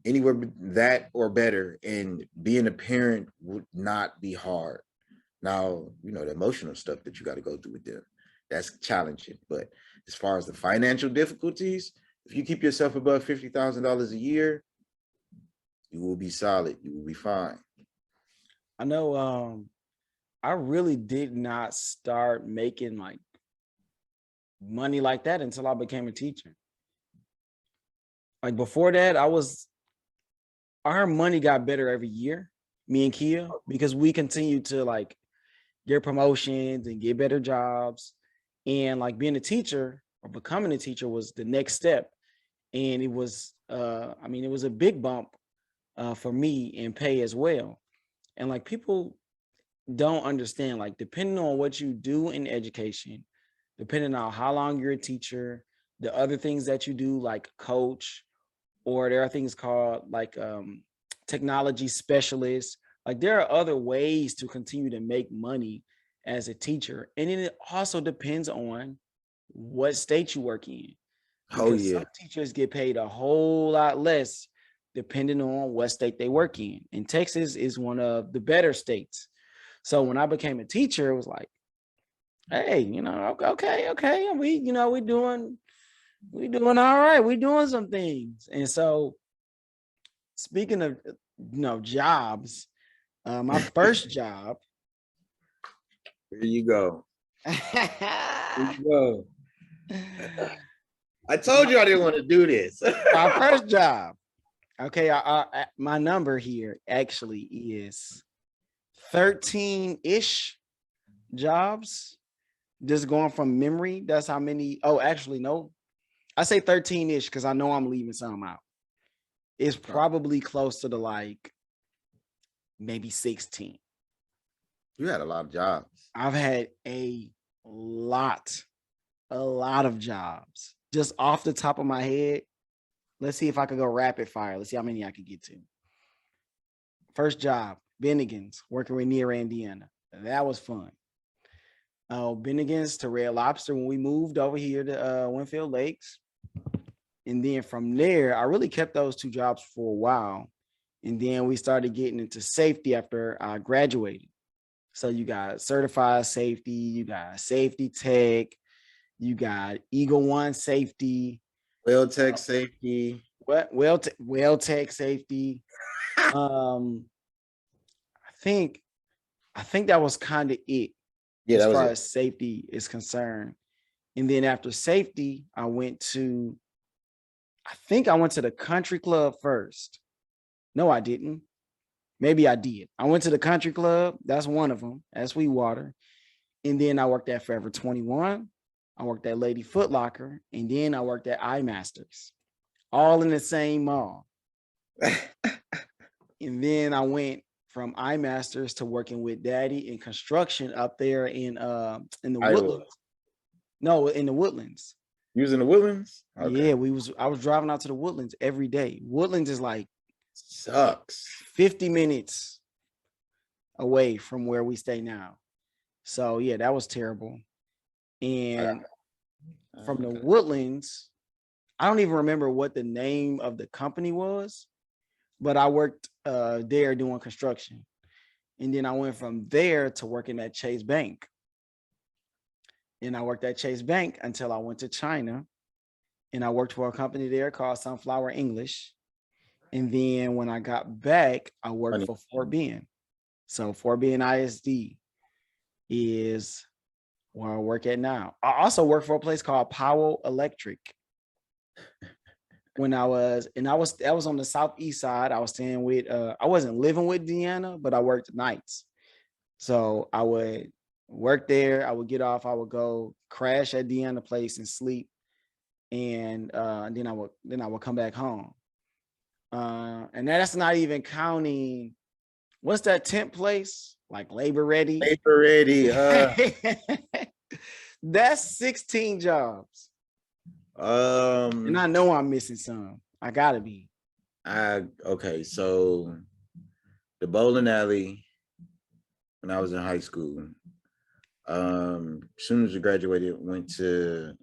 Speaker 2: anywhere that or better, and being a parent would not be hard. Now, the emotional stuff that you got to go through with them, that's challenging. But as far as the financial difficulties, if you keep yourself above $50,000 a year, you will be solid. You will be fine.
Speaker 3: I know I really did not start making like money like that until I became a teacher. Like before that, our money got better every year, me and Kia, because we continued to like get promotions and get better jobs. And like being a teacher or becoming a teacher was the next step. And it was it was a big bump for me in pay as well. And like people don't understand, like depending on what you do in education, depending on how long you're a teacher, the other things that you do, like coach, or there are things called like technology specialists. Like there are other ways to continue to make money as a teacher. And then it also depends on what state you work in.
Speaker 2: Oh
Speaker 3: Because
Speaker 2: yeah.
Speaker 3: some teachers get paid a whole lot less depending on what state they work in. And Texas is one of the better states. So when I became a teacher, it was like, hey, okay, we doing all right. We doing some things. And so speaking of jobs, my first job.
Speaker 2: Here you go. Here you go. I told you I didn't want to do this.
Speaker 3: My first job. Okay, my number here actually is 13-ish jobs. Just going from memory. That's how many. Oh, actually, no. I say 13-ish because I know I'm leaving some out. It's probably close to the like maybe 16.
Speaker 2: You had a lot of jobs.
Speaker 3: I've had a lot of jobs. Just off the top of my head, let's see if I could go rapid fire. Let's see how many I could get to. First job, Bennigan's, working with near Indiana. That was fun. Bennigan's to Red Lobster when we moved over here to Winfield Lakes. And then from there, I really kept those two jobs for a while. And then we started getting into safety after I graduated. So you got certified safety, you got safety tech, you got Eagle One safety,
Speaker 2: Well tech safety.
Speaker 3: well tech safety. I think that was kind of it.
Speaker 2: Yeah,
Speaker 3: as far as safety is concerned. And then after safety, I went to the country club first. No, I didn't. Maybe I did. I went to the country club. That's one of them at Sweetwater. And then I worked at Forever 21. I worked at Lady Foot Locker. And then I worked at iMasters, all in the same mall. And then I went from iMasters to working with Daddy in construction up there in the Woodlands. No, in the Woodlands.
Speaker 2: You was in the Woodlands?
Speaker 3: Okay. Yeah, I was driving out to the Woodlands every day. Woodlands is like
Speaker 2: sucks
Speaker 3: 50 minutes away from where we stay now. So yeah, that was terrible. And from the Woodlands, I don't even remember what the name of the company was, but I worked there doing construction. And then I went from there to working at Chase Bank. And I worked at Chase Bank until I went to China. And I worked for a company there called Sunflower English. And then when I got back, I worked for Fort Bend. So Fort Bend ISD is where I work at now. I also work for a place called Powell Electric. That was on the southeast side. I was staying with I wasn't living with Deanna, but I worked nights. So I would work there, I would get off, I would go crash at Deanna's place and sleep. And then I would come back home. And that's not even counting, what's that tent place? Like Labor Ready?
Speaker 2: Labor Ready.
Speaker 3: That's 16 jobs. And I know I'm missing some. I gotta be.
Speaker 2: Okay, so the bowling alley, when I was in high school. As soon as I graduated, went to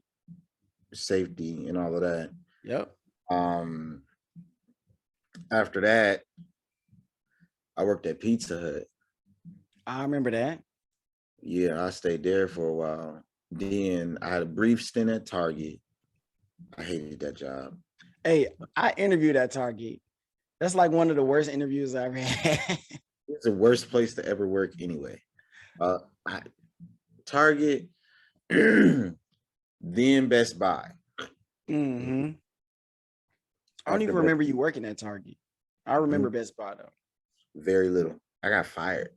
Speaker 2: safety and all of that.
Speaker 3: Yep.
Speaker 2: Um, after that, I worked at Pizza Hut.
Speaker 3: I remember that.
Speaker 2: Yeah, I stayed there for a while. Then I had a brief stint at Target. I hated that job.
Speaker 3: Hey, I interviewed at Target. That's like one of the worst interviews I ever had.
Speaker 2: It's the worst place to ever work anyway. Target, then Best Buy.
Speaker 3: Mm-hmm. I don't
Speaker 2: After
Speaker 3: even
Speaker 2: Best-
Speaker 3: remember you working at Target. I remember Best Buy though.
Speaker 2: Very little. I got fired.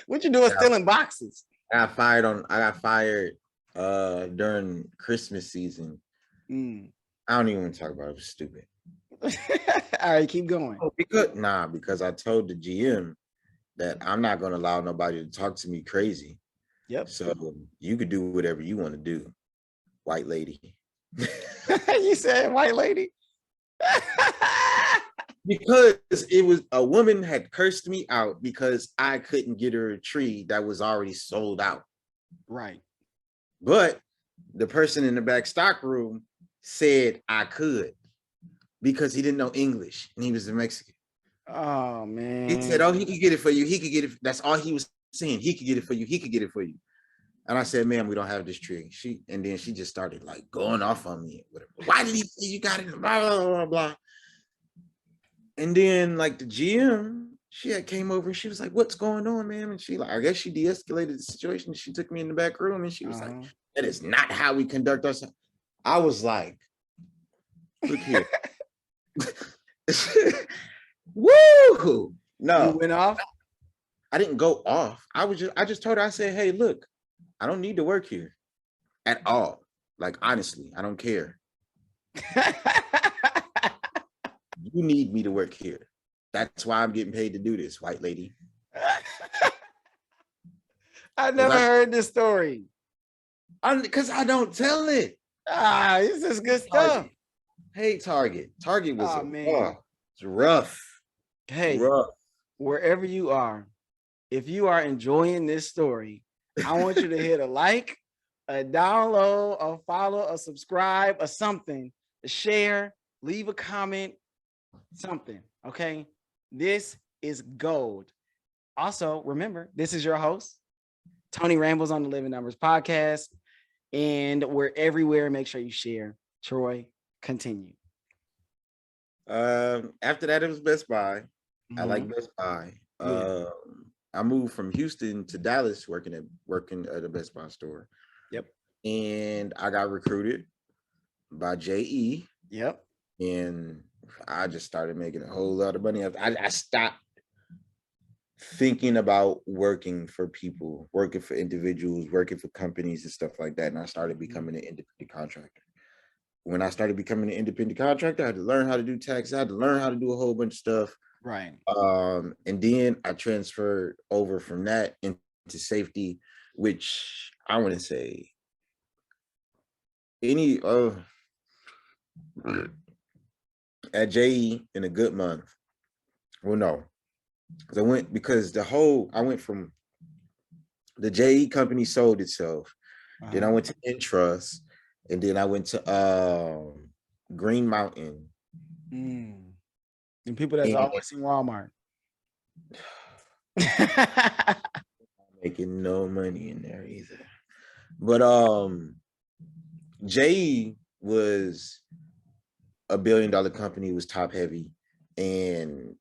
Speaker 3: What you doing stealing boxes?
Speaker 2: I got fired during Christmas season.
Speaker 3: Mm.
Speaker 2: I don't even want to talk about it. It was stupid.
Speaker 3: All right, keep going.
Speaker 2: Because I told the GM that I'm not gonna allow nobody to talk to me crazy.
Speaker 3: Yep.
Speaker 2: So you could do whatever you want to do, white lady.
Speaker 3: You said white lady.
Speaker 2: Because it was a woman had cursed me out because I couldn't get her a tree that was already sold out.
Speaker 3: Right.
Speaker 2: But the person in the back stock room said I could because he didn't know English and he was a Mexican.
Speaker 3: Oh man.
Speaker 2: He said, "Oh, he could get it for you. He could get it." That's all he was saying. He could get it for you. He could get it for you. And I said, "Ma'am, we don't have this tree." And then she just started like going off on me. Why did he say you got it? Blah, blah, blah, blah. And then like the GM, she had came over and she was like, "What's going on, ma'am?" And she like, I guess she de-escalated the situation. She took me in the back room and she was like, "That is not how we conduct ourselves." I was like, "Look here." Woo! No,
Speaker 3: you went off.
Speaker 2: I didn't go off. I just told her, I said, "Hey, look, I don't need to work here at all. Like, honestly, I don't care. You need me to work here. That's why I'm getting paid to do this, white lady."
Speaker 3: I never heard this story.
Speaker 2: Because I don't tell it.
Speaker 3: This is good stuff.
Speaker 2: Hey, Target. Target was it's rough.
Speaker 3: Hey,
Speaker 2: rough.
Speaker 3: Wherever you are, if you are enjoying this story, I want you to hit a like, a download, a follow, a subscribe, or something, a share, leave a comment, something. Okay. This is gold. Also, remember, this is your host, Tony Rambles on the Living Numbers podcast. And we're everywhere. Make sure you share. Troy, continue.
Speaker 2: After that, it was Best Buy. I
Speaker 3: Mhm.
Speaker 2: like Best Buy.
Speaker 3: Yeah.
Speaker 2: I moved from Houston to Dallas working at a Best Buy store.
Speaker 3: Yep.
Speaker 2: And I got recruited by JE.
Speaker 3: Yep.
Speaker 2: And I just started making a whole lot of money. I stopped thinking about working for people, working for individuals, working for companies and stuff like that. And I started becoming an independent contractor. When I started becoming an independent contractor, I had to learn how to do taxes. I had to learn how to do a whole bunch of stuff.
Speaker 3: Right.
Speaker 2: And then I transferred over from that into safety, which I want to say at JE in a good month. Well, no, because I went from the JE company sold itself. Then I went to Entrust, and then I went to Green Mountain.
Speaker 3: And people that's always in Walmart.
Speaker 2: Making no money in there either. But JE was a $1 billion company, was top heavy. And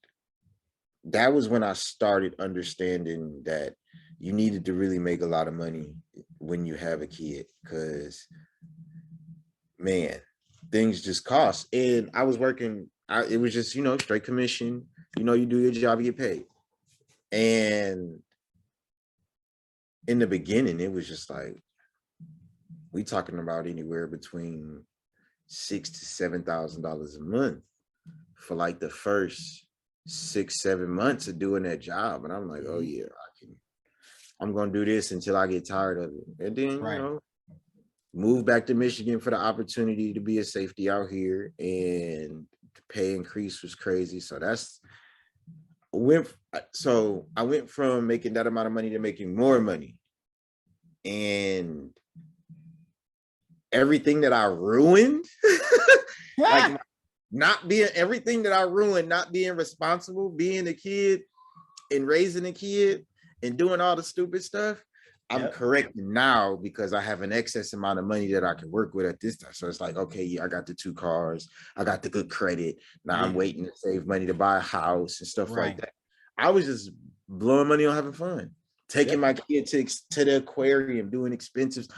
Speaker 2: that was when I started understanding that you needed to really make a lot of money when you have a kid, because man, things just cost. And I was working, it was just, straight commission, you do your job, you get paid. And in the beginning, it was just like, we talking about anywhere between $6,000 to $7,000 a month for like the first 6-7 months of doing that job. And I'm like, oh yeah, I'm gonna do this until I get tired of it. And then move back to Michigan for the opportunity to be a safety out here, and the pay increase was crazy. So that's I went from making that amount of money to making more money. And everything that I ruined, like not being everything that I ruined, not being responsible, being a kid and raising a kid and doing all the stupid stuff, I'm correcting now because I have an excess amount of money that I can work with at this time. So it's like, okay, yeah, I got the 2 cars, I got the good credit. Now I'm waiting to save money to buy a house and stuff like that. I was just blowing money on having fun, taking my kid to the aquarium, doing expensive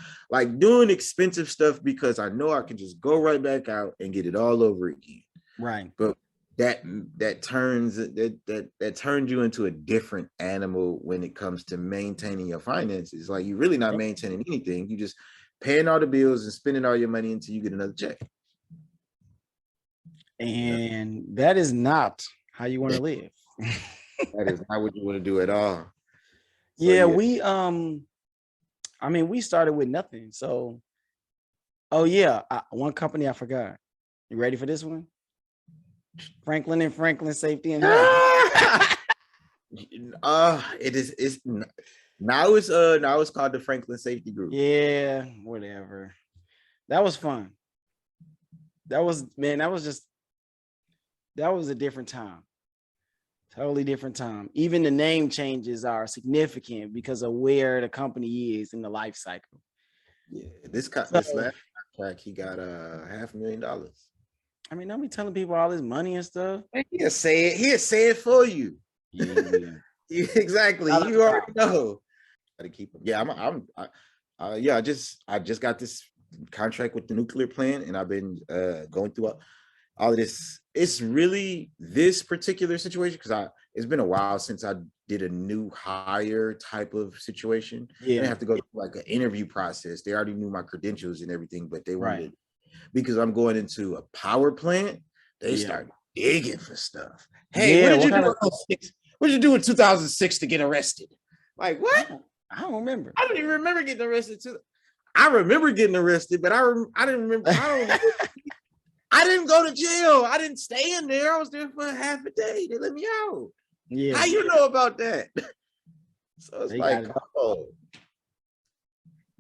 Speaker 2: stuff because I know I can just go right back out and get it all over again.
Speaker 3: Right.
Speaker 2: But that turns you into a different animal when it comes to maintaining your finances. Like, you're really not maintaining anything. You just paying all the bills and spending all your money until you get another check.
Speaker 3: And that is not how you want to live.
Speaker 2: That is not what you want to do at all.
Speaker 3: So, we we started with nothing. So one company I forgot. You ready for this one? Franklin and Franklin Safety and Health.
Speaker 2: It's now it's called the Franklin Safety Group.
Speaker 3: Yeah, whatever. That was fun. That was a different time. Totally different time. Even the name changes are significant because of where the company is in the life cycle.
Speaker 2: Yeah, this last contract, he got $500,000.
Speaker 3: I mean, don't be telling people all this money and stuff.
Speaker 2: He'll say it for you.
Speaker 3: Yeah.
Speaker 2: Exactly. You already know. Gotta keep them. Yeah, I just got this contract with the nuclear plant, and I've been going through all of this. It's really this particular situation because it's been a while since I did a new hire type of situation. I didn't have to go through like an interview process. They already knew my credentials and everything, but they wanted, because I'm going into a power plant, they start digging for stuff. Hey, what did you do in 2006 to get arrested? Like, what?
Speaker 3: I don't remember.
Speaker 2: I don't even remember getting arrested too. I remember getting arrested, but I didn't remember. I didn't go to jail. I didn't stay in there. I was there for half a day. They let me out. Yeah. How you know about that? So it's like, oh,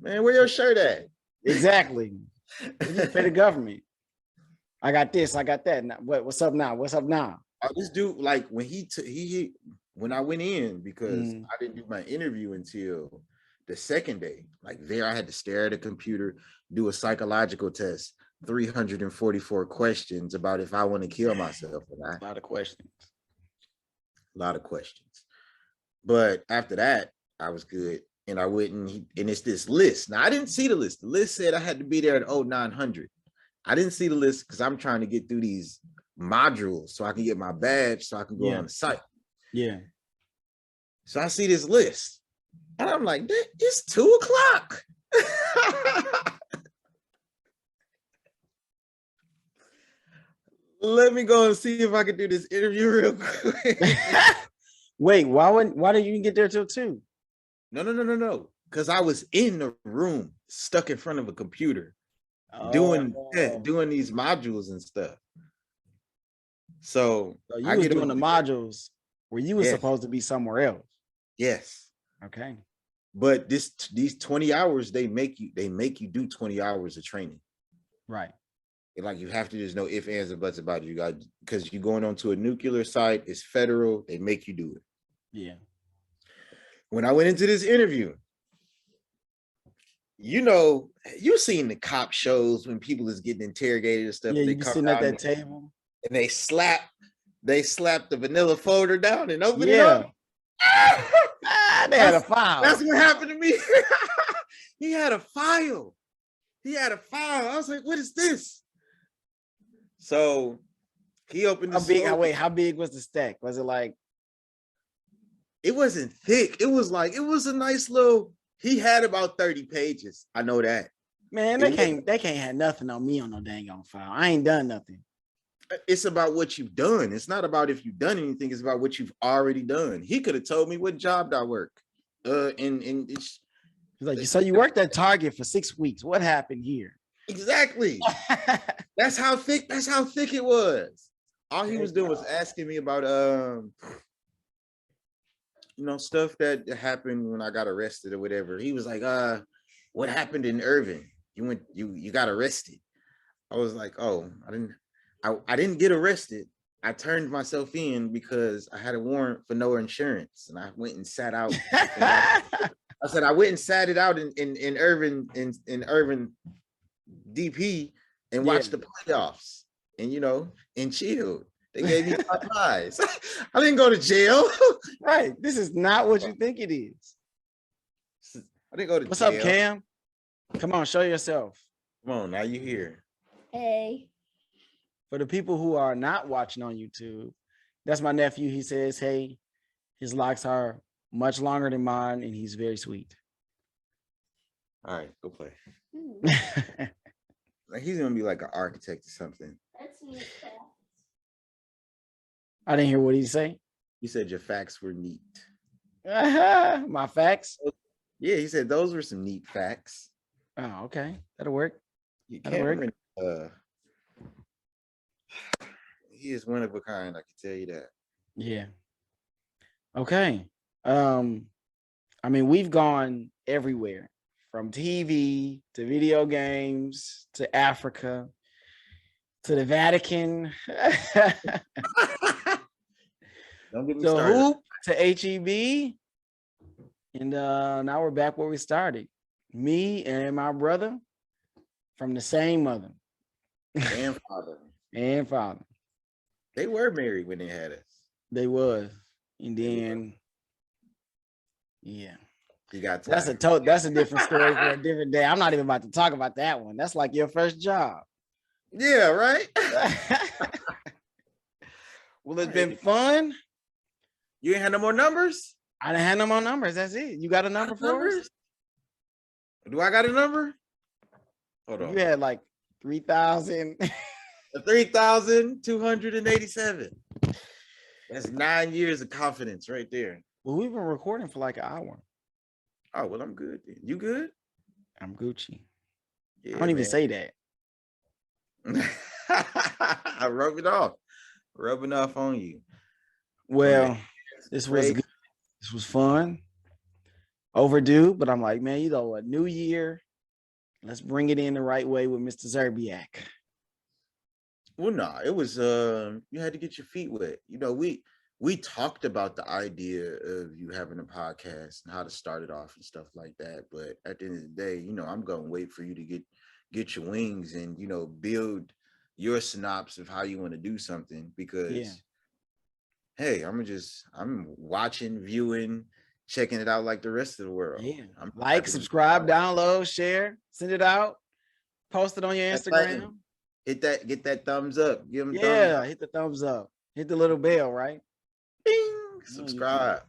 Speaker 2: man, where your shirt at?
Speaker 3: Exactly. You pay the government. I got this. I got that. Now, what's up now? What's up now?
Speaker 2: This dude, like when when I went in, because I didn't do my interview until the second day. Like there, I had to stare at a computer, do a psychological test. 344 questions about if I want to kill myself or not.
Speaker 3: A lot of questions.
Speaker 2: But after that, I was good. And I went and it's this list. Now I didn't see the list. The list said I had to be there at 0900. I didn't see the list because I'm trying to get through these modules so I can get my badge so I can go on the site.
Speaker 3: Yeah.
Speaker 2: So I see this list. And I'm like, it's 2:00. Let me go and see if I can do this interview real quick.
Speaker 3: Wait, why did you even get there till 2?
Speaker 2: No. Because I was in the room, stuck in front of a computer, doing these modules and stuff. So
Speaker 3: you was doing the modules where you were supposed to be somewhere else.
Speaker 2: Yes.
Speaker 3: Okay.
Speaker 2: But these 20 hours, they make you do 20 hours of training.
Speaker 3: Right.
Speaker 2: Like you have to, there's no ifs, ands, and buts about it. You got, because you're going onto a nuclear site, it's federal, they make you do it.
Speaker 3: Yeah.
Speaker 2: When I went into this interview, you've seen the cop shows when people is getting interrogated and stuff.
Speaker 3: Yeah,
Speaker 2: they
Speaker 3: you sitting at that table.
Speaker 2: And they slap the vanilla folder down and open it up.
Speaker 3: They had a file.
Speaker 2: That's what happened to me. He had a file. I was like, what is this? So he opened the
Speaker 3: how big was the stack? Was it like?
Speaker 2: It wasn't thick. It was a nice little, he had about 30 pages. I know that.
Speaker 3: Man, they can't have nothing on me on no dang on file. I ain't done nothing.
Speaker 2: It's about what you've done. It's not about if you've done anything. It's about what you've already done. He could have told me what job I work. He's
Speaker 3: like, so you worked at Target for 6 weeks. What happened here?
Speaker 2: Exactly. That's how thick it was. All he was doing was asking me about stuff that happened when I got arrested or whatever. He was like, what happened in Irving? You got arrested. I was like, oh, I didn't get arrested. I turned myself in because I had a warrant for no insurance, and I went and sat out. I said I went and sat it out in Irving in Irving DP and watched the playoffs, and chilled. They gave me 5 eyes. I didn't go to jail.
Speaker 3: Right. This is not what you think it is.
Speaker 2: I didn't go to
Speaker 3: What's
Speaker 2: jail.
Speaker 3: up, Cam? Come on, show yourself.
Speaker 2: Come on, now you here.
Speaker 4: Hey.
Speaker 3: For the people who are not watching on YouTube, that's my nephew. He says, hey, his locks are much longer than mine, and he's very sweet.
Speaker 2: All right, go play.
Speaker 4: Hmm,
Speaker 2: Like he's gonna be like an architect or something.
Speaker 4: that's neat.
Speaker 3: I didn't hear what he say.
Speaker 2: He said your facts were neat.
Speaker 3: My facts.
Speaker 2: Yeah, he said those were some neat facts.
Speaker 3: Oh, okay. That'll work. That'll
Speaker 2: Cameron, he is one of a kind. I can tell you that.
Speaker 3: Yeah. Okay. I mean, we've gone everywhere from TV to video games to Africa to the Vatican
Speaker 2: Don't get me
Speaker 3: to
Speaker 2: started.
Speaker 3: hoop to HEB. And now we're back where we started. Me and my brother from the same mother
Speaker 2: And father.
Speaker 3: and father.
Speaker 2: They were married when they had us.
Speaker 3: They was. And then, yeah.
Speaker 2: You got
Speaker 3: That's
Speaker 2: tired.
Speaker 3: that's a different story for a different day. I'm not even about to talk about that one. That's like your first job.
Speaker 2: Yeah, right.
Speaker 3: Well, it's been fun.
Speaker 2: You ain't had no more numbers.
Speaker 3: I didn't have no more numbers. That's it. You got a number for us?
Speaker 2: Do I got a number? Hold on.
Speaker 3: You had like 3,000.
Speaker 2: 3,287. That's 9 years of confidence right there.
Speaker 3: Well, we've been recording for like an hour.
Speaker 2: Oh, well, I'm good then. You good?
Speaker 3: I'm Gucci.
Speaker 2: Yeah,
Speaker 3: I don't even
Speaker 2: man.
Speaker 3: say that.
Speaker 2: I rub it off. Rubbing off on you.
Speaker 3: Well, this was
Speaker 2: Great.
Speaker 3: good. This was fun. Overdue, but I'm like, man, a new year. Let's bring it in the right way with Mr. Zerbiak.
Speaker 2: Well, no, it was you had to get your feet wet. We talked about the idea of you having a podcast and how to start it off and stuff like that. But at the end of the day, I'm gonna wait for you to get your wings and build your synopsis of how you want to do something, because hey, I'm watching, viewing, checking it out like the rest of the world.
Speaker 3: Yeah.
Speaker 2: I'm
Speaker 3: Like,
Speaker 2: happy.
Speaker 3: subscribe, download, share, send it out, post it on your
Speaker 2: That's right.
Speaker 3: Instagram.
Speaker 2: Get that thumbs up. Give them
Speaker 3: Yeah, hit the thumbs up. Hit the little bell, right?
Speaker 2: Bing, subscribe.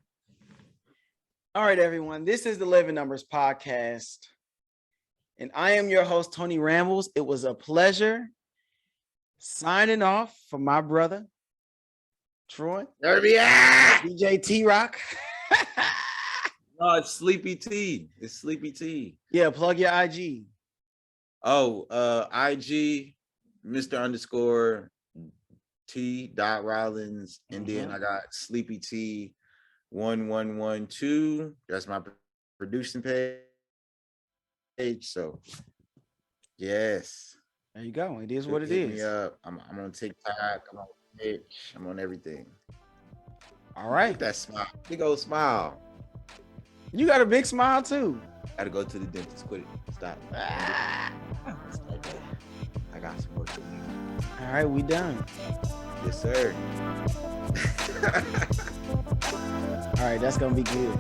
Speaker 3: All right, everyone. This is the Living Numbers Podcast. And I am your host, Tony Rambles. It was a pleasure signing off for my brother, Troy,
Speaker 2: Zerbiak!
Speaker 3: DJ T-Rock.
Speaker 2: No, it's Sleepy T. It's Sleepy T.
Speaker 3: Yeah, plug your IG.
Speaker 2: Oh, IG, Mr. _T. Rollins. And then I got Sleepy T 1112. That's my producing page. So yes.
Speaker 3: There you go. It is what it
Speaker 2: Hit me
Speaker 3: is.
Speaker 2: up. I'm on TikTok. I'm on Twitch. I'm on everything.
Speaker 3: All right.
Speaker 2: That smile. Big old smile.
Speaker 3: You got a big smile too.
Speaker 2: Gotta go to the dentist. Quit it. Stop.
Speaker 3: Ah.
Speaker 2: Stop that. I got some work to do.
Speaker 3: All right, we done.
Speaker 2: Yes, sir.
Speaker 3: All right, that's gonna be good.